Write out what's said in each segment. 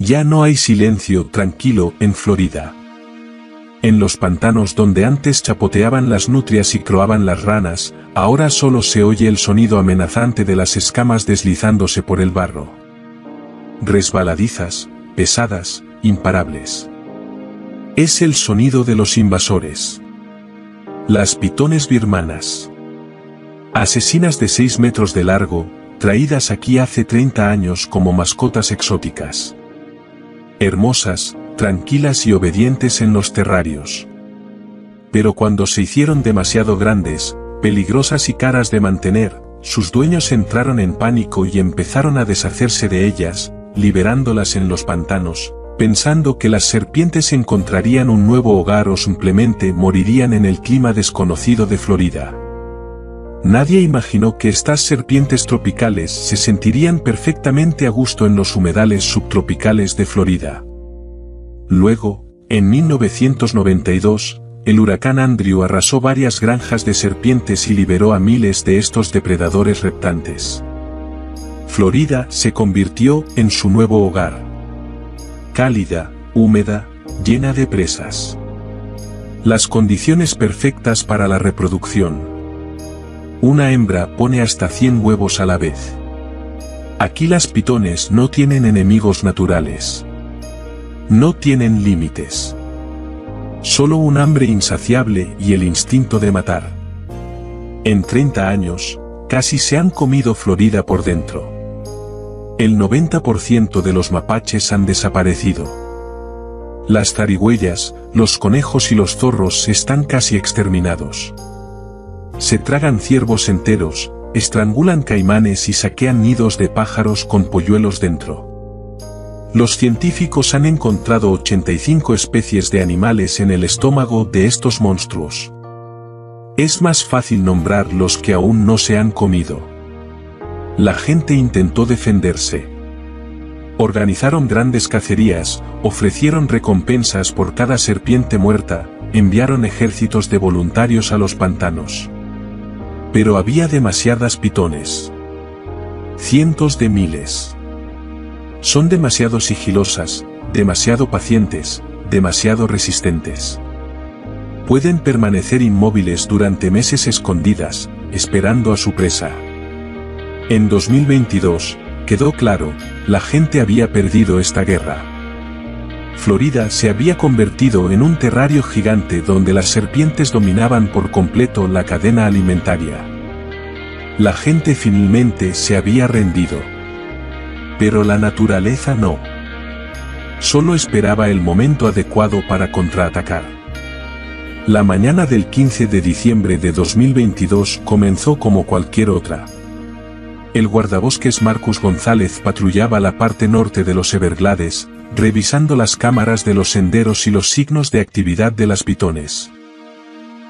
Ya no hay silencio tranquilo en Florida. En los pantanos donde antes chapoteaban las nutrias y croaban las ranas, ahora solo se oye el sonido amenazante de las escamas deslizándose por el barro. Resbaladizas, pesadas, imparables. Es el sonido de los invasores. Las pitones birmanas. Asesinas de 6 metros de largo, traídas aquí hace 30 años como mascotas exóticas. Hermosas, tranquilas y obedientes en los terrarios. Pero cuando se hicieron demasiado grandes, peligrosas y caras de mantener, sus dueños entraron en pánico y empezaron a deshacerse de ellas, liberándolas en los pantanos, pensando que las serpientes encontrarían un nuevo hogar o simplemente morirían en el clima desconocido de Florida. Nadie imaginó que estas serpientes tropicales se sentirían perfectamente a gusto en los humedales subtropicales de Florida. Luego, en 1992, el huracán Andrew arrasó varias granjas de serpientes y liberó a miles de estos depredadores reptantes. Florida se convirtió en su nuevo hogar. Cálida, húmeda, llena de presas. Las condiciones perfectas para la reproducción. Una hembra pone hasta 100 huevos a la vez. Aquí las pitones no tienen enemigos naturales. No tienen límites. Solo un hambre insaciable y el instinto de matar. En 30 años, casi se han comido Florida por dentro. El 90% de los mapaches han desaparecido. Las zarigüeyas, los conejos y los zorros están casi exterminados. Se tragan ciervos enteros, estrangulan caimanes y saquean nidos de pájaros con polluelos dentro. Los científicos han encontrado 85 especies de animales en el estómago de estos monstruos. Es más fácil nombrar los que aún no se han comido. La gente intentó defenderse. Organizaron grandes cacerías, ofrecieron recompensas por cada serpiente muerta, enviaron ejércitos de voluntarios a los pantanos. Pero había demasiadas pitones. Cientos de miles. Son demasiado sigilosas, demasiado pacientes, demasiado resistentes. Pueden permanecer inmóviles durante meses escondidas, esperando a su presa. En 2022, quedó claro, la gente había perdido esta guerra. Florida se había convertido en un terrario gigante donde las serpientes dominaban por completo la cadena alimentaria. La gente finalmente se había rendido. Pero la naturaleza no. Solo esperaba el momento adecuado para contraatacar. La mañana del 15 de diciembre de 2022 comenzó como cualquier otra. El guardabosques Marcus González patrullaba la parte norte de los Everglades, revisando las cámaras de los senderos y los signos de actividad de las pitones.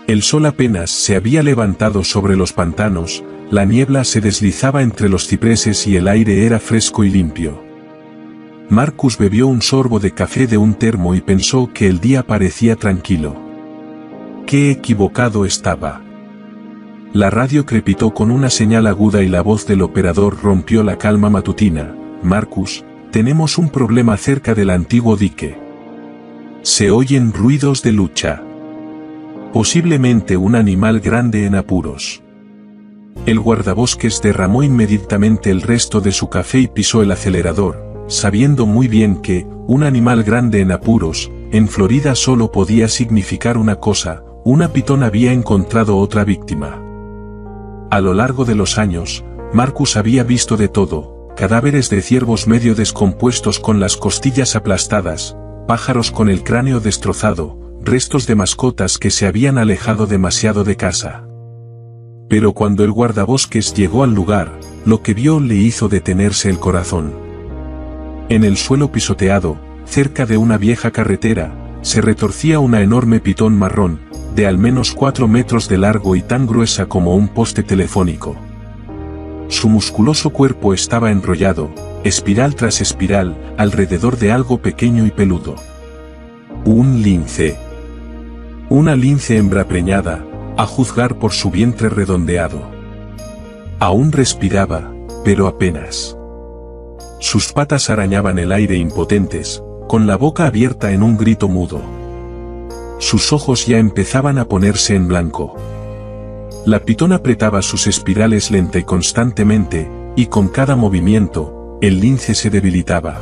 El sol apenas se había levantado sobre los pantanos, la niebla se deslizaba entre los cipreses y el aire era fresco y limpio. Marcus bebió un sorbo de café de un termo y pensó que el día parecía tranquilo. ¡Qué equivocado estaba! La radio crepitó con una señal aguda y la voz del operador rompió la calma matutina. «Marcus, tenemos un problema cerca del antiguo dique. Se oyen ruidos de lucha. Posiblemente un animal grande en apuros». El guardabosques derramó inmediatamente el resto de su café y pisó el acelerador, sabiendo muy bien que, un animal grande en apuros, en Florida solo podía significar una cosa: una pitón había encontrado otra víctima. A lo largo de los años, Marcus había visto de todo: cadáveres de ciervos medio descompuestos con las costillas aplastadas, pájaros con el cráneo destrozado, restos de mascotas que se habían alejado demasiado de casa. Pero cuando el guardabosques llegó al lugar, lo que vio le hizo detenerse el corazón. En el suelo pisoteado, cerca de una vieja carretera, se retorcía una enorme pitón marrón, de al menos 4 metros de largo y tan gruesa como un poste telefónico. Su musculoso cuerpo estaba enrollado, espiral tras espiral, alrededor de algo pequeño y peludo. Un lince. Una lince hembra preñada, a juzgar por su vientre redondeado. Aún respiraba, pero apenas. Sus patas arañaban el aire impotentes, con la boca abierta en un grito mudo. Sus ojos ya empezaban a ponerse en blanco. La pitón apretaba sus espirales lenta y constantemente, y con cada movimiento, el lince se debilitaba.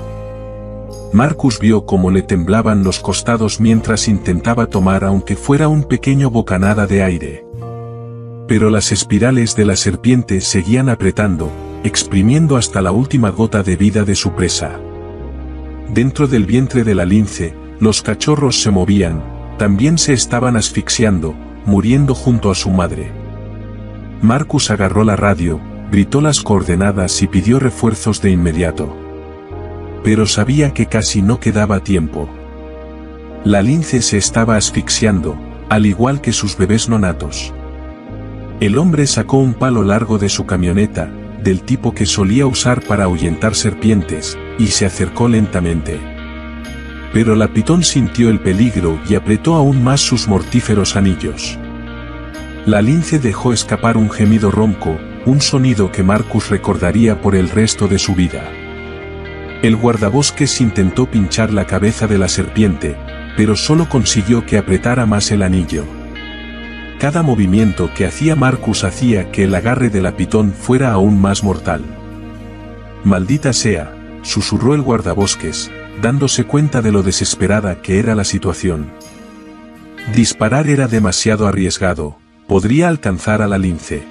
Marcus vio cómo le temblaban los costados mientras intentaba tomar aunque fuera un pequeño bocanada de aire. Pero las espirales de la serpiente seguían apretando, exprimiendo hasta la última gota de vida de su presa. Dentro del vientre de la lince, los cachorros se movían, también se estaban asfixiando, muriendo junto a su madre. Marcus agarró la radio, gritó las coordenadas y pidió refuerzos de inmediato. Pero sabía que casi no quedaba tiempo. La lince se estaba asfixiando, al igual que sus bebés nonatos. El hombre sacó un palo largo de su camioneta, del tipo que solía usar para ahuyentar serpientes, y se acercó lentamente. Pero la pitón sintió el peligro y apretó aún más sus mortíferos anillos. La lince dejó escapar un gemido ronco, un sonido que Marcus recordaría por el resto de su vida. El guardabosques intentó pinchar la cabeza de la serpiente, pero solo consiguió que apretara más el anillo. Cada movimiento que hacía Marcus hacía que el agarre de la pitón fuera aún más mortal. «Maldita sea», susurró el guardabosques, dándose cuenta de lo desesperada que era la situación. Disparar era demasiado arriesgado, podría alcanzar a la lince.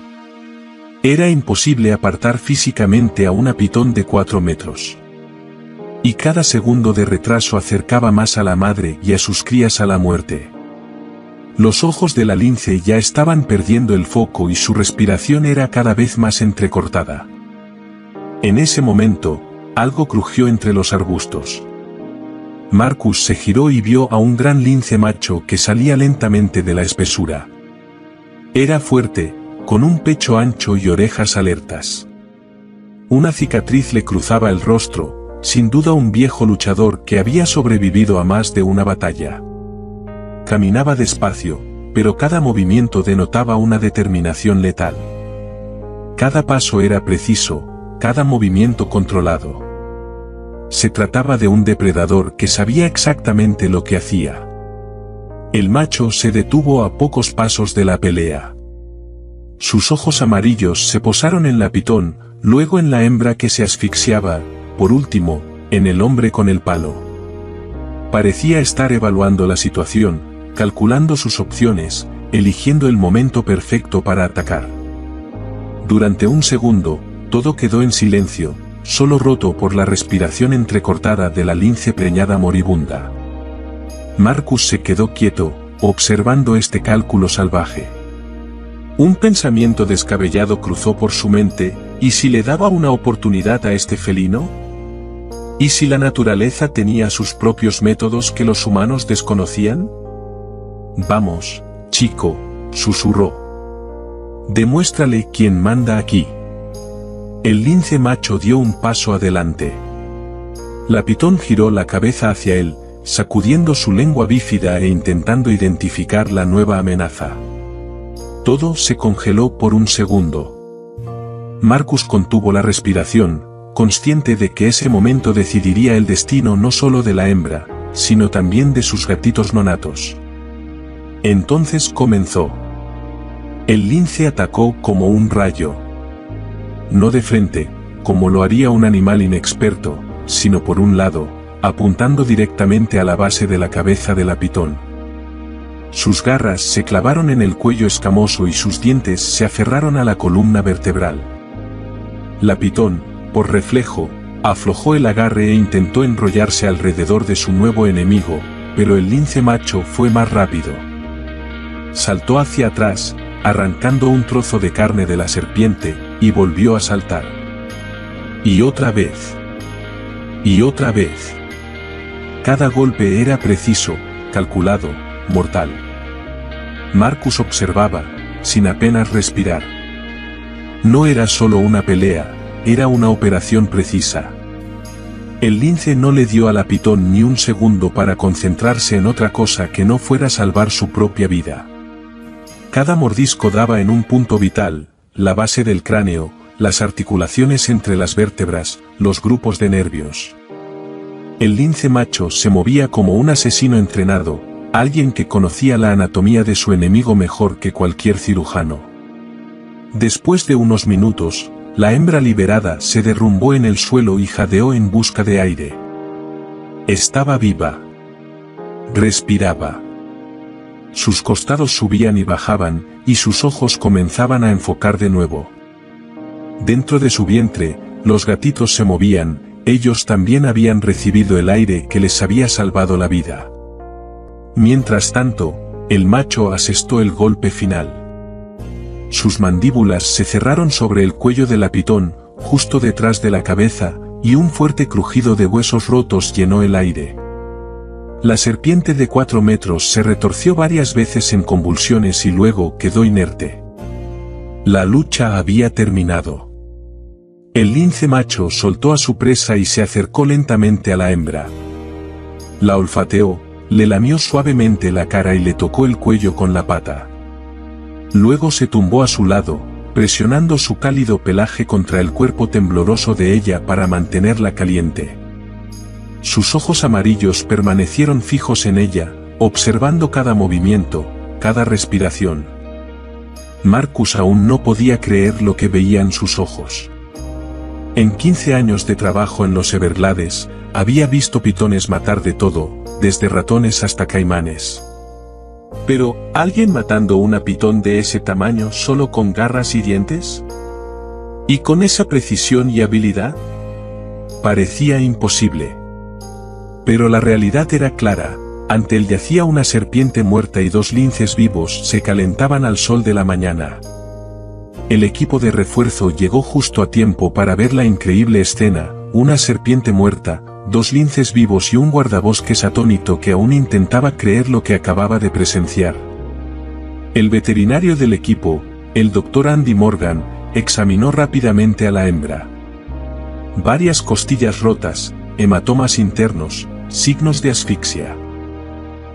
Era imposible apartar físicamente a una pitón de 4 metros. Y cada segundo de retraso acercaba más a la madre y a sus crías a la muerte. Los ojos de la lince ya estaban perdiendo el foco y su respiración era cada vez más entrecortada. En ese momento, algo crujió entre los arbustos. Marcus se giró y vio a un gran lince macho que salía lentamente de la espesura. Era fuerte, con un pecho ancho y orejas alertas. Una cicatriz le cruzaba el rostro, sin duda un viejo luchador que había sobrevivido a más de una batalla. Caminaba despacio, pero cada movimiento denotaba una determinación letal. Cada paso era preciso, cada movimiento controlado. Se trataba de un depredador que sabía exactamente lo que hacía. El macho se detuvo a pocos pasos de la pelea. Sus ojos amarillos se posaron en la pitón, luego en la hembra que se asfixiaba, por último, en el hombre con el palo. Parecía estar evaluando la situación, calculando sus opciones, eligiendo el momento perfecto para atacar. Durante un segundo, todo quedó en silencio, solo roto por la respiración entrecortada de la lince preñada moribunda. Marcus se quedó quieto, observando este cálculo salvaje. Un pensamiento descabellado cruzó por su mente, ¿y si le daba una oportunidad a este felino? ¿Y si la naturaleza tenía sus propios métodos que los humanos desconocían? «Vamos, chico», susurró. «Demuéstrale quién manda aquí». El lince macho dio un paso adelante. La pitón giró la cabeza hacia él, sacudiendo su lengua bífida e intentando identificar la nueva amenaza. Todo se congeló por un segundo. Marcus contuvo la respiración, consciente de que ese momento decidiría el destino no solo de la hembra, sino también de sus gatitos nonatos. Entonces comenzó. El lince atacó como un rayo. No de frente, como lo haría un animal inexperto, sino por un lado, apuntando directamente a la base de la cabeza de la pitón. Sus garras se clavaron en el cuello escamoso y sus dientes se aferraron a la columna vertebral. La pitón, por reflejo, aflojó el agarre e intentó enrollarse alrededor de su nuevo enemigo, pero el lince macho fue más rápido. Saltó hacia atrás, arrancando un trozo de carne de la serpiente, y volvió a saltar. Y otra vez. Y otra vez. Cada golpe era preciso, calculado, mortal. Marcus observaba, sin apenas respirar. No era solo una pelea, era una operación precisa. El lince no le dio a la pitón ni un segundo para concentrarse en otra cosa que no fuera salvar su propia vida. Cada mordisco daba en un punto vital, la base del cráneo, las articulaciones entre las vértebras, los grupos de nervios. El lince macho se movía como un asesino entrenado, alguien que conocía la anatomía de su enemigo mejor que cualquier cirujano. Después de unos minutos, la hembra liberada se derrumbó en el suelo y jadeó en busca de aire. Estaba viva. Respiraba. Sus costados subían y bajaban, y sus ojos comenzaban a enfocar de nuevo. Dentro de su vientre, los gatitos se movían, ellos también habían recibido el aire que les había salvado la vida. Mientras tanto, el macho asestó el golpe final. Sus mandíbulas se cerraron sobre el cuello de la pitón, justo detrás de la cabeza, y un fuerte crujido de huesos rotos llenó el aire. La serpiente de 4 metros se retorció varias veces en convulsiones y luego quedó inerte. La lucha había terminado. El lince macho soltó a su presa y se acercó lentamente a la hembra. La olfateó, le lamió suavemente la cara y le tocó el cuello con la pata. Luego se tumbó a su lado, presionando su cálido pelaje contra el cuerpo tembloroso de ella para mantenerla caliente. Sus ojos amarillos permanecieron fijos en ella, observando cada movimiento, cada respiración. Marcus aún no podía creer lo que veía en sus ojos. En 15 años de trabajo en los Everglades, había visto pitones matar de todo, desde ratones hasta caimanes. Pero, ¿alguien matando una pitón de ese tamaño solo con garras y dientes? ¿Y con esa precisión y habilidad? Parecía imposible. Pero la realidad era clara, ante él yacía una serpiente muerta y 2 linces vivos se calentaban al sol de la mañana. El equipo de refuerzo llegó justo a tiempo para ver la increíble escena, una serpiente muerta, 2 linces vivos y un guardabosques atónito que aún intentaba creer lo que acababa de presenciar. El veterinario del equipo, el Dr. Andy Morgan, examinó rápidamente a la hembra. Varias costillas rotas, hematomas internos, signos de asfixia.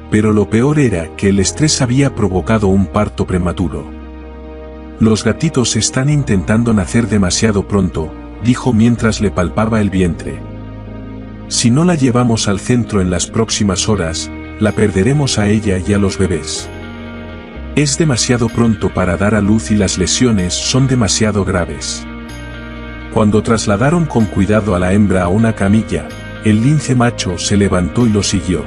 Pero lo peor era que el estrés había provocado un parto prematuro. Los gatitos están intentando nacer demasiado pronto, dijo mientras le palpaba el vientre. Si no la llevamos al centro en las próximas horas, la perderemos a ella y a los bebés. Es demasiado pronto para dar a luz y las lesiones son demasiado graves. Cuando trasladaron con cuidado a la hembra a una camilla, el lince macho se levantó y lo siguió.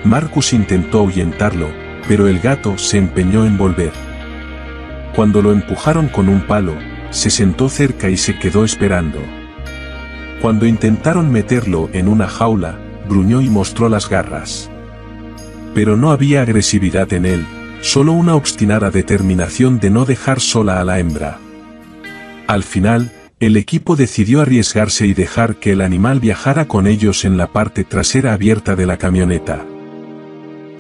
Marcus intentó ahuyentarlo, pero el gato se empeñó en volver. Cuando lo empujaron con un palo, se sentó cerca y se quedó esperando. Cuando intentaron meterlo en una jaula, gruñó y mostró las garras. Pero no había agresividad en él, solo una obstinada determinación de no dejar sola a la hembra. Al final, el equipo decidió arriesgarse y dejar que el animal viajara con ellos en la parte trasera abierta de la camioneta.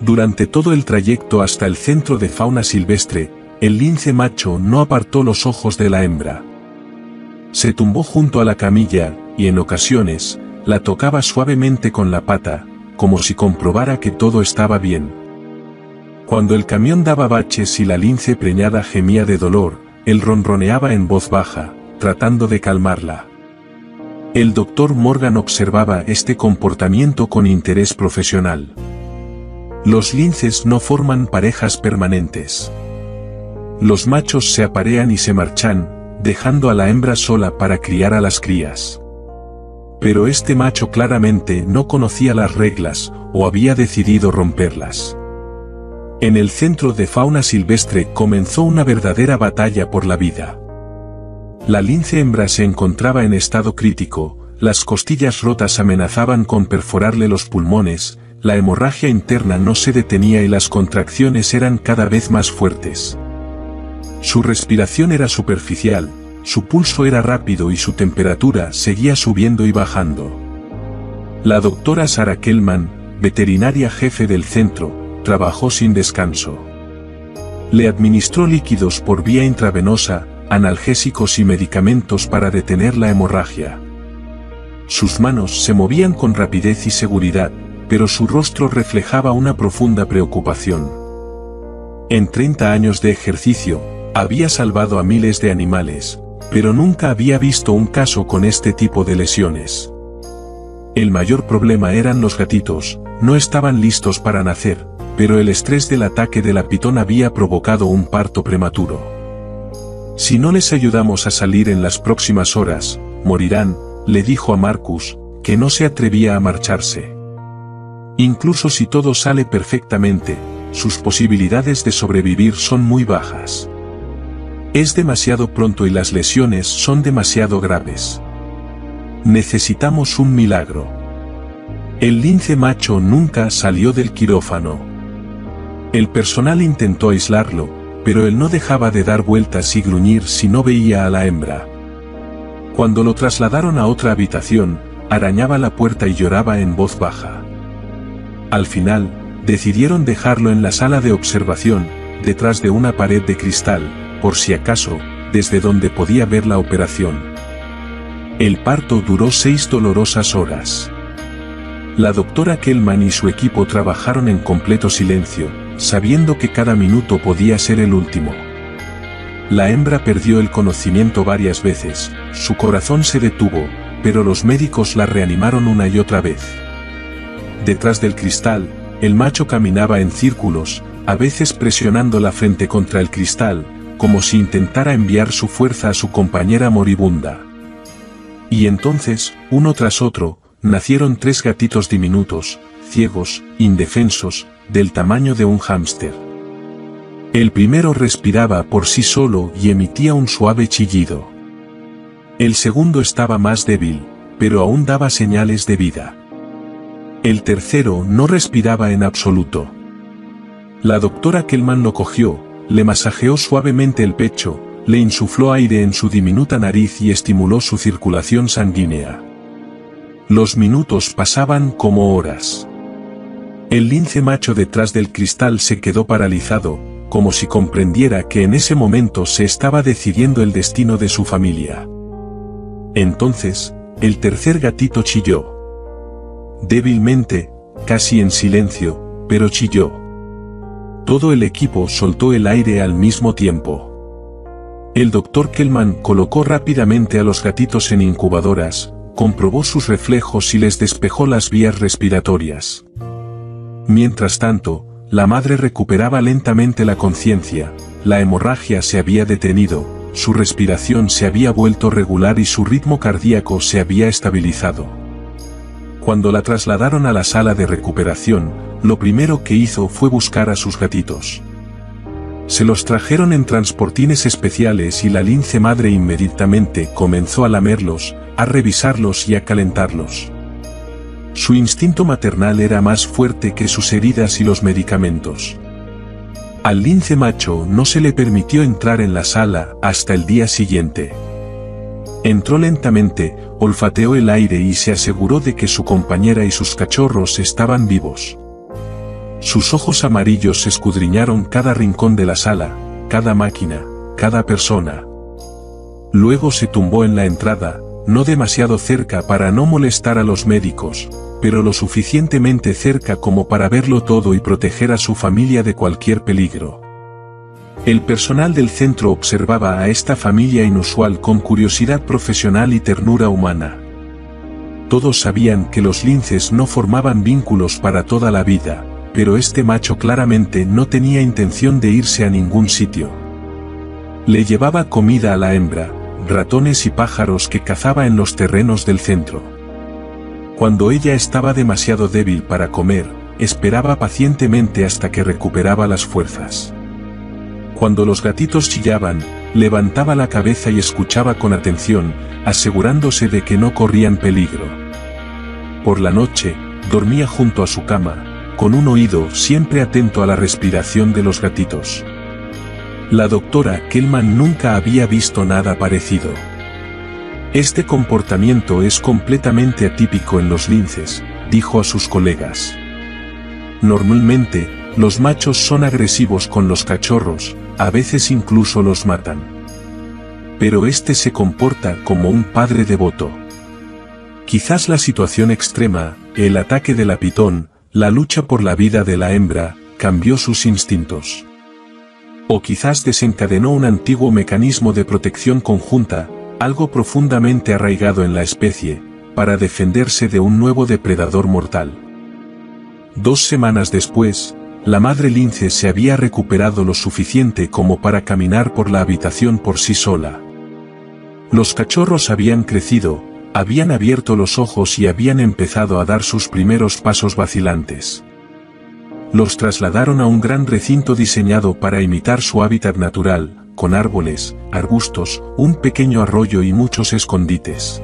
Durante todo el trayecto hasta el centro de fauna silvestre, el lince macho no apartó los ojos de la hembra. Se tumbó junto a la camilla, y en ocasiones, la tocaba suavemente con la pata, como si comprobara que todo estaba bien. Cuando el camión daba baches y la lince preñada gemía de dolor, él ronroneaba en voz baja, tratando de calmarla. El Dr. Morgan observaba este comportamiento con interés profesional. Los linces no forman parejas permanentes. Los machos se aparean y se marchan, dejando a la hembra sola para criar a las crías. Pero este macho claramente no conocía las reglas, o había decidido romperlas. En el centro de fauna silvestre comenzó una verdadera batalla por la vida. La lince hembra se encontraba en estado crítico, las costillas rotas amenazaban con perforarle los pulmones, la hemorragia interna no se detenía y las contracciones eran cada vez más fuertes. Su respiración era superficial, su pulso era rápido y su temperatura seguía subiendo y bajando. La doctora Sarah Kellman, veterinaria jefe del centro, trabajó sin descanso. Le administró líquidos por vía intravenosa, analgésicos y medicamentos para detener la hemorragia. Sus manos se movían con rapidez y seguridad, pero su rostro reflejaba una profunda preocupación. En 30 años de ejercicio, había salvado a miles de animales, pero nunca había visto un caso con este tipo de lesiones. El mayor problema eran los gatitos, no estaban listos para nacer, pero el estrés del ataque de la pitón había provocado un parto prematuro. Si no les ayudamos a salir en las próximas horas, morirán, le dijo a Marcus, que no se atrevía a marcharse. Incluso si todo sale perfectamente, sus posibilidades de sobrevivir son muy bajas. Es demasiado pronto y las lesiones son demasiado graves. Necesitamos un milagro. El lince macho nunca salió del quirófano. El personal intentó aislarlo, pero él no dejaba de dar vueltas y gruñir si no veía a la hembra. Cuando lo trasladaron a otra habitación, arañaba la puerta y lloraba en voz baja. Al final, decidieron dejarlo en la sala de observación, detrás de una pared de cristal, por si acaso, desde donde podía ver la operación. El parto duró 6 dolorosas horas. La doctora Kellman y su equipo trabajaron en completo silencio, sabiendo que cada minuto podía ser el último. La hembra perdió el conocimiento varias veces, su corazón se detuvo, pero los médicos la reanimaron una y otra vez. Detrás del cristal, el macho caminaba en círculos, a veces presionando la frente contra el cristal, como si intentara enviar su fuerza a su compañera moribunda. Y entonces, uno tras otro, nacieron 3 gatitos diminutos, ciegos, indefensos, del tamaño de un hámster. El primero respiraba por sí solo y emitía un suave chillido. El segundo estaba más débil, pero aún daba señales de vida. El tercero no respiraba en absoluto. La doctora Kellman lo cogió, le masajeó suavemente el pecho, le insufló aire en su diminuta nariz y estimuló su circulación sanguínea. Los minutos pasaban como horas. El lince macho detrás del cristal se quedó paralizado, como si comprendiera que en ese momento se estaba decidiendo el destino de su familia. Entonces, el tercer gatito chilló. Débilmente, casi en silencio, pero chilló. Todo el equipo soltó el aire al mismo tiempo. El doctor Kellman colocó rápidamente a los gatitos en incubadoras, comprobó sus reflejos y les despejó las vías respiratorias. Mientras tanto, la madre recuperaba lentamente la conciencia, la hemorragia se había detenido, su respiración se había vuelto regular y su ritmo cardíaco se había estabilizado. Cuando la trasladaron a la sala de recuperación, lo primero que hizo fue buscar a sus gatitos. Se los trajeron en transportines especiales y la lince madre inmediatamente comenzó a lamerlos, a revisarlos y a calentarlos. Su instinto maternal era más fuerte que sus heridas y los medicamentos. Al lince macho no se le permitió entrar en la sala hasta el día siguiente. Entró lentamente, olfateó el aire y se aseguró de que su compañera y sus cachorros estaban vivos. Sus ojos amarillos escudriñaron cada rincón de la sala, cada máquina, cada persona. Luego se tumbó en la entrada, no demasiado cerca para no molestar a los médicos, pero lo suficientemente cerca como para verlo todo y proteger a su familia de cualquier peligro. El personal del centro observaba a esta familia inusual con curiosidad profesional y ternura humana. Todos sabían que los linces no formaban vínculos para toda la vida, pero este macho claramente no tenía intención de irse a ningún sitio. Le llevaba comida a la hembra, ratones y pájaros que cazaba en los terrenos del centro. Cuando ella estaba demasiado débil para comer, esperaba pacientemente hasta que recuperaba las fuerzas. Cuando los gatitos chillaban, levantaba la cabeza y escuchaba con atención, asegurándose de que no corrían peligro. Por la noche, dormía junto a su cama, con un oído siempre atento a la respiración de los gatitos. La doctora Kellman nunca había visto nada parecido. Este comportamiento es completamente atípico en los linces, dijo a sus colegas. Normalmente, los machos son agresivos con los cachorros, a veces incluso los matan. Pero este se comporta como un padre devoto. Quizás la situación extrema, el ataque de la pitón, la lucha por la vida de la hembra, cambió sus instintos. O quizás desencadenó un antiguo mecanismo de protección conjunta, algo profundamente arraigado en la especie, para defenderse de un nuevo depredador mortal. 2 semanas después, la madre lince se había recuperado lo suficiente como para caminar por la habitación por sí sola. Los cachorros habían crecido, habían abierto los ojos y habían empezado a dar sus primeros pasos vacilantes. Los trasladaron a un gran recinto diseñado para imitar su hábitat natural, con árboles, arbustos, un pequeño arroyo y muchos escondites.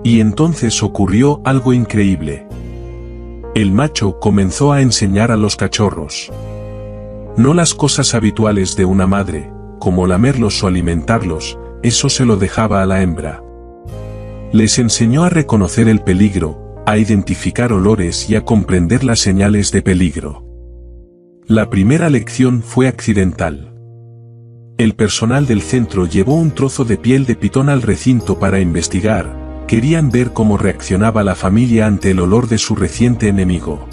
Y entonces ocurrió algo increíble. El macho comenzó a enseñar a los cachorros. No las cosas habituales de una madre, como lamerlos o alimentarlos, eso se lo dejaba a la hembra. Les enseñó a reconocer el peligro, a identificar olores y a comprender las señales de peligro. La primera lección fue accidental. El personal del centro llevó un trozo de piel de pitón al recinto para investigar. Querían ver cómo reaccionaba la familia ante el olor de su reciente enemigo.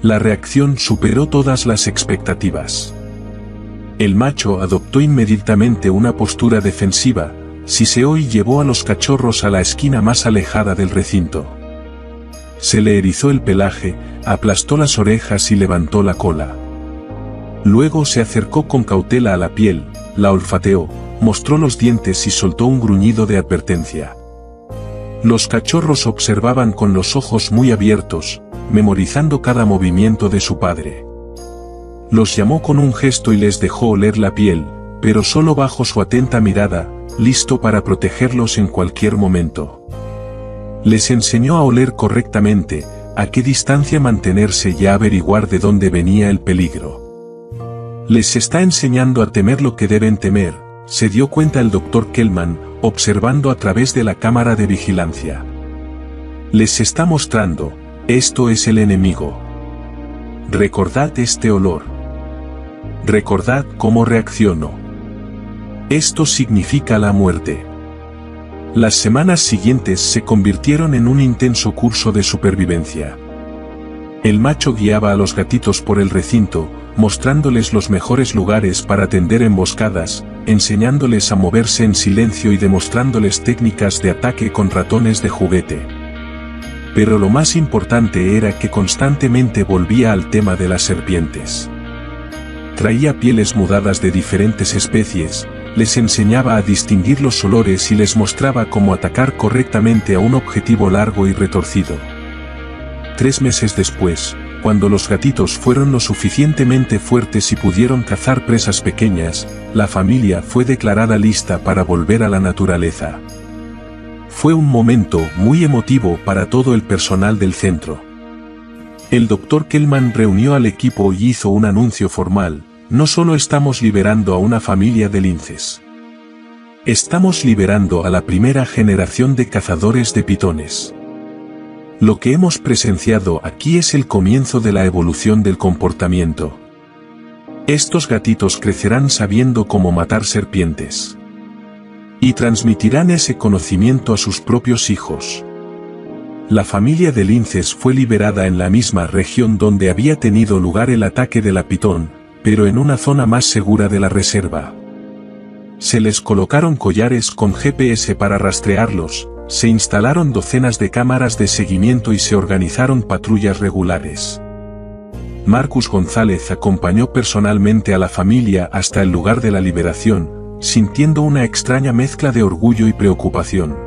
La reacción superó todas las expectativas. El macho adoptó inmediatamente una postura defensiva, siseó y llevó a los cachorros a la esquina más alejada del recinto. Se le erizó el pelaje, aplastó las orejas y levantó la cola. Luego se acercó con cautela a la piel, la olfateó, mostró los dientes y soltó un gruñido de advertencia. Los cachorros observaban con los ojos muy abiertos, memorizando cada movimiento de su padre. Los llamó con un gesto y les dejó oler la piel, pero solo bajo su atenta mirada, listo para protegerlos en cualquier momento. Les enseñó a oler correctamente, a qué distancia mantenerse y a averiguar de dónde venía el peligro. Les está enseñando a temer lo que deben temer, se dio cuenta el Dr. Kellman, observando a través de la cámara de vigilancia. Les está mostrando, esto es el enemigo. Recordad este olor. Recordad cómo reaccionó. Esto significa la muerte. Las semanas siguientes se convirtieron en un intenso curso de supervivencia. El macho guiaba a los gatitos por el recinto, mostrándoles los mejores lugares para tender emboscadas, enseñándoles a moverse en silencio y demostrándoles técnicas de ataque con ratones de juguete. Pero lo más importante era que constantemente volvía al tema de las serpientes. Traía pieles mudadas de diferentes especies, les enseñaba a distinguir los olores y les mostraba cómo atacar correctamente a un objetivo largo y retorcido. 3 meses después, cuando los gatitos fueron lo suficientemente fuertes y pudieron cazar presas pequeñas, la familia fue declarada lista para volver a la naturaleza. Fue un momento muy emotivo para todo el personal del centro. El Dr. Kellman reunió al equipo y hizo un anuncio formal: no solo estamos liberando a una familia de linces. Estamos liberando a la primera generación de cazadores de pitones. Lo que hemos presenciado aquí es el comienzo de la evolución del comportamiento. Estos gatitos crecerán sabiendo cómo matar serpientes. Y transmitirán ese conocimiento a sus propios hijos. La familia de linces fue liberada en la misma región donde había tenido lugar el ataque de la pitón, pero en una zona más segura de la reserva. Se les colocaron collares con GPS para rastrearlos, se instalaron docenas de cámaras de seguimiento y se organizaron patrullas regulares. Marcus González acompañó personalmente a la familia hasta el lugar de la liberación, sintiendo una extraña mezcla de orgullo y preocupación.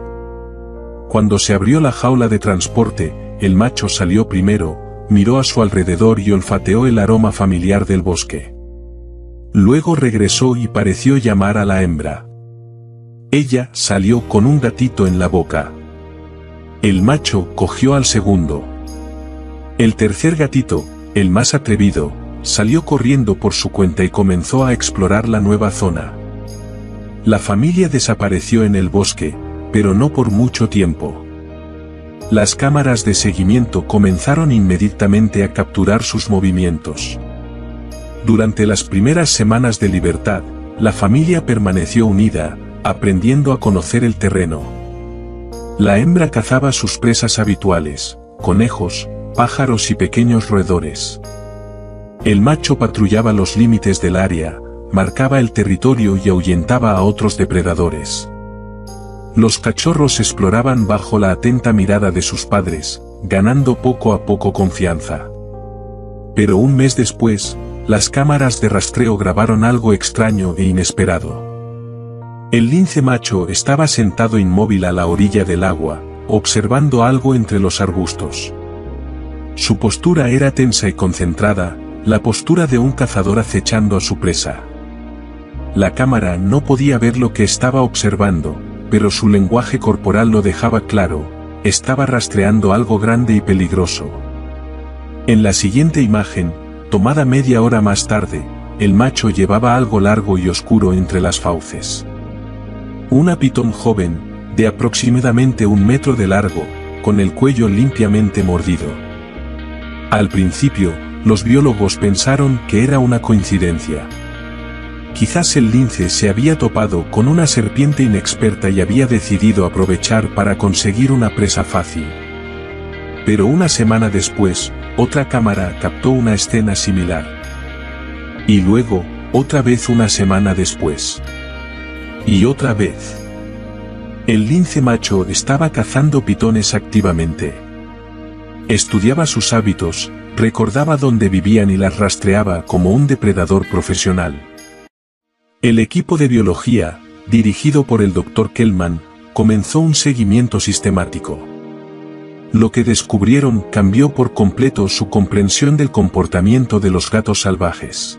Cuando se abrió la jaula de transporte, el macho salió primero, miró a su alrededor y olfateó el aroma familiar del bosque. Luego regresó y pareció llamar a la hembra. Ella salió con un gatito en la boca. El macho cogió al segundo. El tercer gatito, el más atrevido, salió corriendo por su cuenta y comenzó a explorar la nueva zona. La familia desapareció en el bosque, pero no por mucho tiempo. Las cámaras de seguimiento comenzaron inmediatamente a capturar sus movimientos. Durante las primeras semanas de libertad, la familia permaneció unida, aprendiendo a conocer el terreno. La hembra cazaba sus presas habituales, conejos, pájaros y pequeños roedores. El macho patrullaba los límites del área, marcaba el territorio y ahuyentaba a otros depredadores. Los cachorros exploraban bajo la atenta mirada de sus padres, ganando poco a poco confianza. Pero un mes después, las cámaras de rastreo grabaron algo extraño e inesperado. El lince macho estaba sentado inmóvil a la orilla del agua, observando algo entre los arbustos. Su postura era tensa y concentrada, la postura de un cazador acechando a su presa. La cámara no podía ver lo que estaba observando, pero su lenguaje corporal lo dejaba claro, estaba rastreando algo grande y peligroso. En la siguiente imagen, tomada media hora más tarde, el macho llevaba algo largo y oscuro entre las fauces. Una pitón joven, de aproximadamente 1 metro de largo, con el cuello limpiamente mordido. Al principio, los biólogos pensaron que era una coincidencia. Quizás el lince se había topado con una serpiente inexperta y había decidido aprovechar para conseguir una presa fácil. Pero una semana después, otra cámara captó una escena similar. Y luego, otra vez una semana después. Y otra vez. El lince macho estaba cazando pitones activamente. Estudiaba sus hábitos, recordaba dónde vivían y las rastreaba como un depredador profesional. El equipo de biología, dirigido por el Dr. Kellman, comenzó un seguimiento sistemático. Lo que descubrieron cambió por completo su comprensión del comportamiento de los gatos salvajes.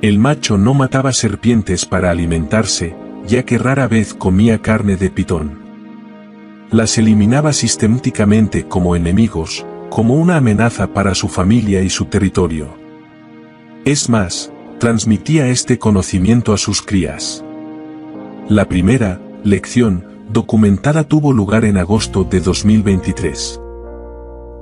El macho no mataba serpientes para alimentarse, ya que rara vez comía carne de pitón. Las eliminaba sistemáticamente como enemigos, como una amenaza para su familia y su territorio. Es más, transmitía este conocimiento a sus crías. La primera lección documentada tuvo lugar en agosto de 2023.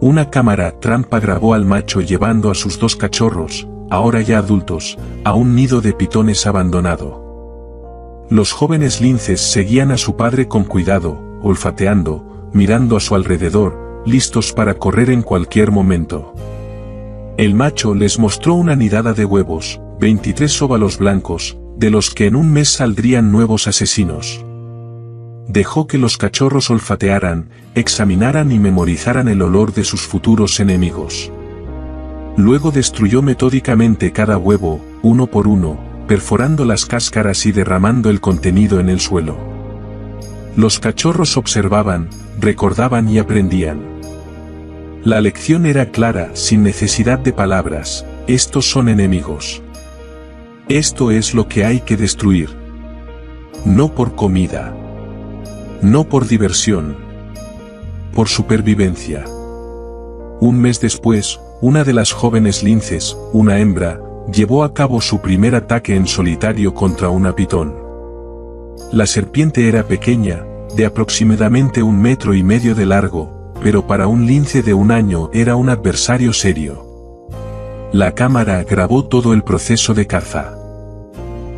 Una cámara trampa grabó al macho llevando a sus 2 cachorros, ahora ya adultos, a un nido de pitones abandonado. Los jóvenes linces seguían a su padre con cuidado, olfateando, mirando a su alrededor, listos para correr en cualquier momento. El macho les mostró una nidada de huevos, 23 óvalos blancos, de los que en un mes saldrían nuevos asesinos. Dejó que los cachorros olfatearan, examinaran y memorizaran el olor de sus futuros enemigos. Luego destruyó metódicamente cada huevo, uno por uno, perforando las cáscaras y derramando el contenido en el suelo. Los cachorros observaban, recordaban y aprendían. La lección era clara, sin necesidad de palabras: estos son enemigos. Esto es lo que hay que destruir. No por comida. No por diversión. Por supervivencia. Un mes después, una de las jóvenes linces, una hembra, llevó a cabo su primer ataque en solitario contra una pitón. La serpiente era pequeña, de aproximadamente 1,5 metros de largo, pero para un lince de 1 año era un adversario serio. La cámara grabó todo el proceso de caza.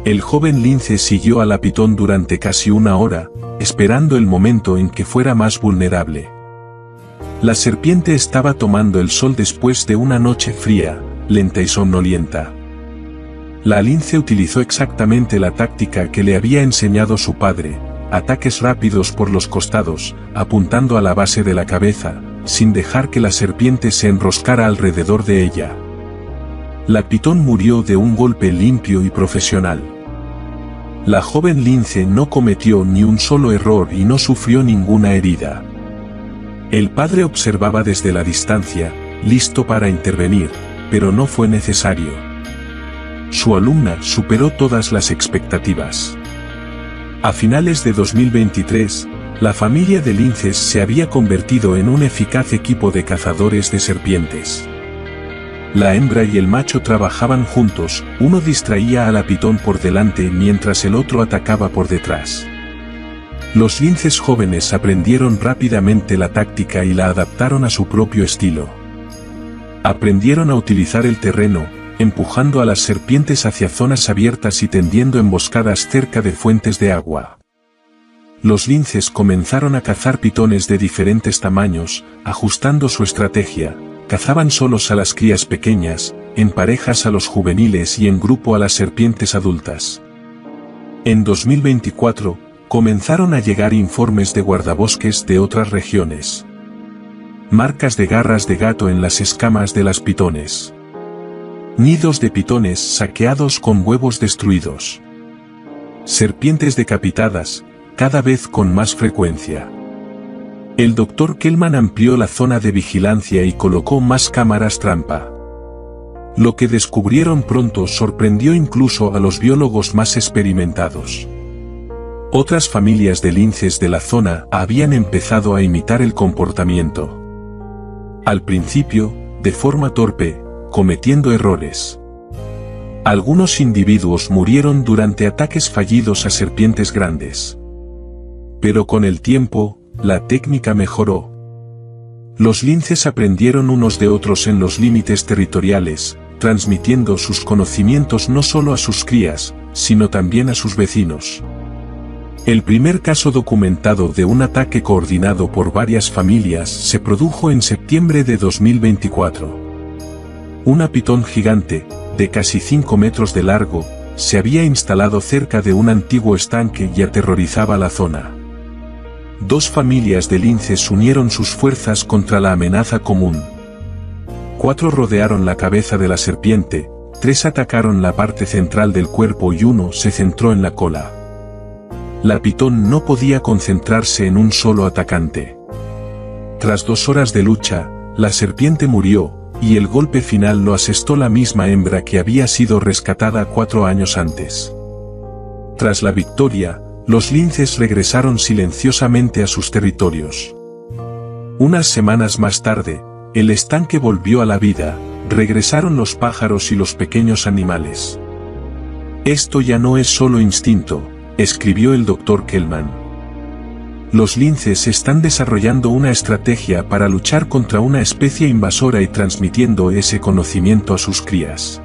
El joven lince siguió a la pitón durante casi 1 hora, esperando el momento en que fuera más vulnerable. La serpiente estaba tomando el sol después de una noche fría, lenta y somnolienta. La lince utilizó exactamente la táctica que le había enseñado su padre: ataques rápidos por los costados, apuntando a la base de la cabeza, sin dejar que la serpiente se enroscara alrededor de ella. La pitón murió de un golpe limpio y profesional. La joven lince no cometió ni un solo error y no sufrió ninguna herida. El padre observaba desde la distancia, listo para intervenir, pero no fue necesario. Su alumna superó todas las expectativas. A finales de 2023, la familia de linces se había convertido en un eficaz equipo de cazadores de serpientes. La hembra y el macho trabajaban juntos, uno distraía a la pitón por delante mientras el otro atacaba por detrás. Los linces jóvenes aprendieron rápidamente la táctica y la adaptaron a su propio estilo. Aprendieron a utilizar el terreno, empujando a las serpientes hacia zonas abiertas y tendiendo emboscadas cerca de fuentes de agua. Los linces comenzaron a cazar pitones de diferentes tamaños, ajustando su estrategia. Cazaban solos a las crías pequeñas, en parejas a los juveniles y en grupo a las serpientes adultas. En 2024, comenzaron a llegar informes de guardabosques de otras regiones. Marcas de garras de gato en las escamas de las pitones. Nidos de pitones saqueados con huevos destruidos. Serpientes decapitadas, cada vez con más frecuencia. El Dr. Kellman amplió la zona de vigilancia y colocó más cámaras trampa. Lo que descubrieron pronto sorprendió incluso a los biólogos más experimentados. Otras familias de linces de la zona habían empezado a imitar el comportamiento. Al principio, de forma torpe, cometiendo errores. Algunos individuos murieron durante ataques fallidos a serpientes grandes. Pero con el tiempo, la técnica mejoró. Los linces aprendieron unos de otros en los límites territoriales, transmitiendo sus conocimientos no solo a sus crías, sino también a sus vecinos. El primer caso documentado de un ataque coordinado por varias familias se produjo en septiembre de 2024. Una pitón gigante, de casi 5 metros de largo, se había instalado cerca de un antiguo estanque y aterrorizaba la zona. 2 familias de linces unieron sus fuerzas contra la amenaza común. 4 rodearon la cabeza de la serpiente, 3 atacaron la parte central del cuerpo y 1 se centró en la cola. La pitón no podía concentrarse en un solo atacante. Tras 2 horas de lucha, la serpiente murió, y el golpe final lo asestó la misma hembra que había sido rescatada 4 años antes. Tras la victoria, los linces regresaron silenciosamente a sus territorios. Unas semanas más tarde, el estanque volvió a la vida, regresaron los pájaros y los pequeños animales. Esto ya no es solo instinto, escribió el Dr. Kellman. Los linces están desarrollando una estrategia para luchar contra una especie invasora y transmitiendo ese conocimiento a sus crías.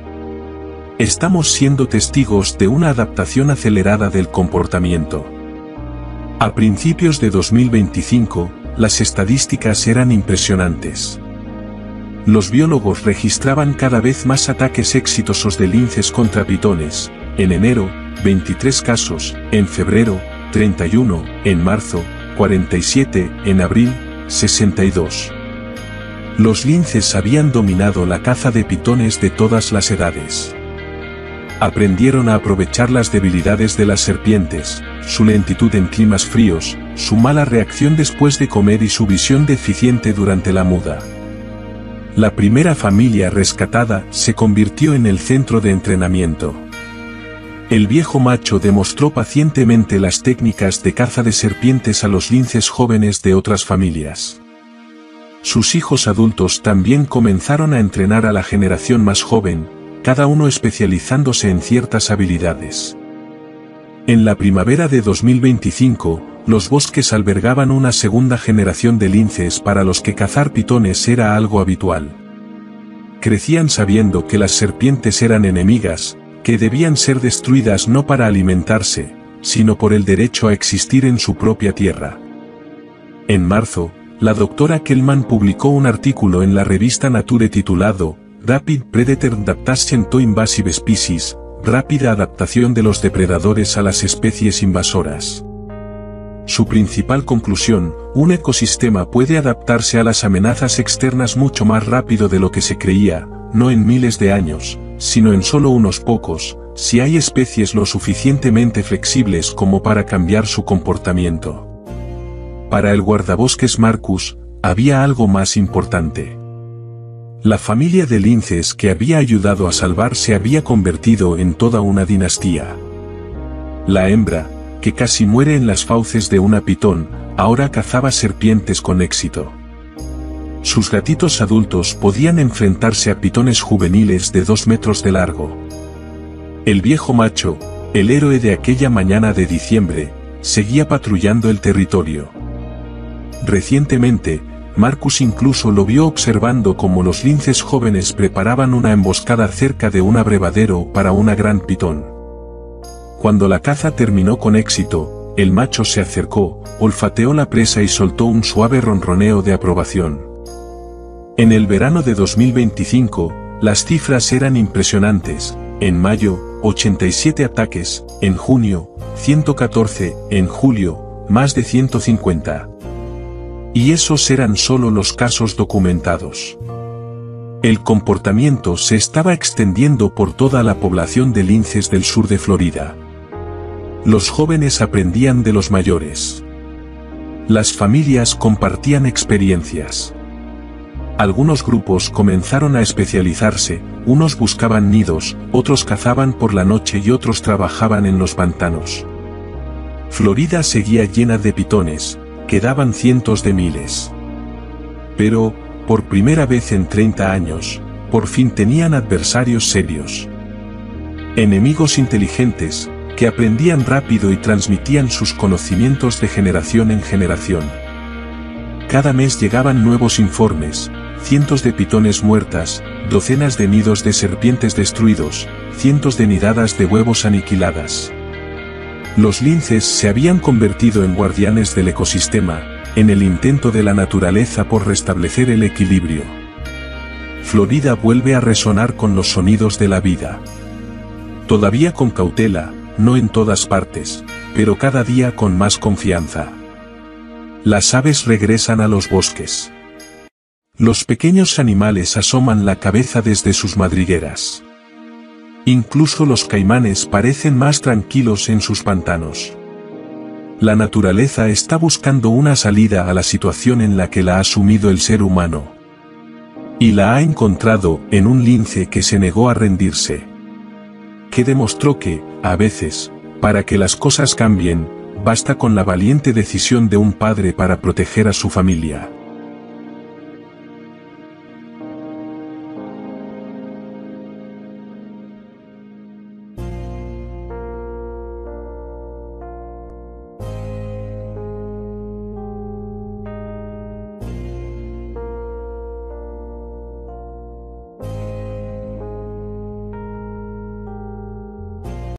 Estamos siendo testigos de una adaptación acelerada del comportamiento. A principios de 2025, las estadísticas eran impresionantes. Los biólogos registraban cada vez más ataques exitosos de linces contra pitones. En enero, 23 casos, en febrero, 31, en marzo, 47, en abril, 62. Los linces habían dominado la caza de pitones de todas las edades. Aprendieron a aprovechar las debilidades de las serpientes, su lentitud en climas fríos, su mala reacción después de comer y su visión deficiente durante la muda. La primera familia rescatada se convirtió en el centro de entrenamiento. El viejo macho demostró pacientemente las técnicas de caza de serpientes a los linces jóvenes de otras familias. Sus hijos adultos también comenzaron a entrenar a la generación más joven, cada uno especializándose en ciertas habilidades. En la primavera de 2025, los bosques albergaban una segunda generación de linces para los que cazar pitones era algo habitual. Crecían sabiendo que las serpientes eran enemigas, que debían ser destruidas no para alimentarse, sino por el derecho a existir en su propia tierra. En marzo, la doctora Kellman publicó un artículo en la revista Nature titulado Rapid Predator Adaptation to Invasive Species, rápida adaptación de los depredadores a las especies invasoras. Su principal conclusión, un ecosistema puede adaptarse a las amenazas externas mucho más rápido de lo que se creía, no en miles de años, sino en solo unos pocos, si hay especies lo suficientemente flexibles como para cambiar su comportamiento. Para el guardabosques Marcus, había algo más importante. La familia de linces que había ayudado a salvar se había convertido en toda una dinastía. La hembra, que casi muere en las fauces de una pitón, ahora cazaba serpientes con éxito. Sus gatitos adultos podían enfrentarse a pitones juveniles de 2 metros de largo. El viejo macho, el héroe de aquella mañana de diciembre, seguía patrullando el territorio. Recientemente, Marcus incluso lo vio observando cómo los linces jóvenes preparaban una emboscada cerca de un abrevadero para una gran pitón. Cuando la caza terminó con éxito, el macho se acercó, olfateó la presa y soltó un suave ronroneo de aprobación. En el verano de 2025, las cifras eran impresionantes. En mayo, 87 ataques, en junio, 114, en julio, más de 150. Y esos eran solo los casos documentados. El comportamiento se estaba extendiendo por toda la población de linces del sur de Florida. Los jóvenes aprendían de los mayores. Las familias compartían experiencias. Algunos grupos comenzaron a especializarse, unos buscaban nidos, otros cazaban por la noche y otros trabajaban en los pantanos. Florida seguía llena de pitones, quedaban cientos de miles. Pero, por primera vez en 30 años, por fin tenían adversarios serios. Enemigos inteligentes, que aprendían rápido y transmitían sus conocimientos de generación en generación. Cada mes llegaban nuevos informes, cientos de pitones muertas, docenas de nidos de serpientes destruidos, cientos de nidadas de huevos aniquiladas. Los linces se habían convertido en guardianes del ecosistema, en el intento de la naturaleza por restablecer el equilibrio. Florida vuelve a resonar con los sonidos de la vida. Todavía con cautela, no en todas partes, pero cada día con más confianza. Las aves regresan a los bosques. Los pequeños animales asoman la cabeza desde sus madrigueras. Incluso los caimanes parecen más tranquilos en sus pantanos. La naturaleza está buscando una salida a la situación en la que la ha sumido el ser humano. Y la ha encontrado en un lince que se negó a rendirse. Que demostró que, a veces, para que las cosas cambien, basta con la valiente decisión de un padre para proteger a su familia.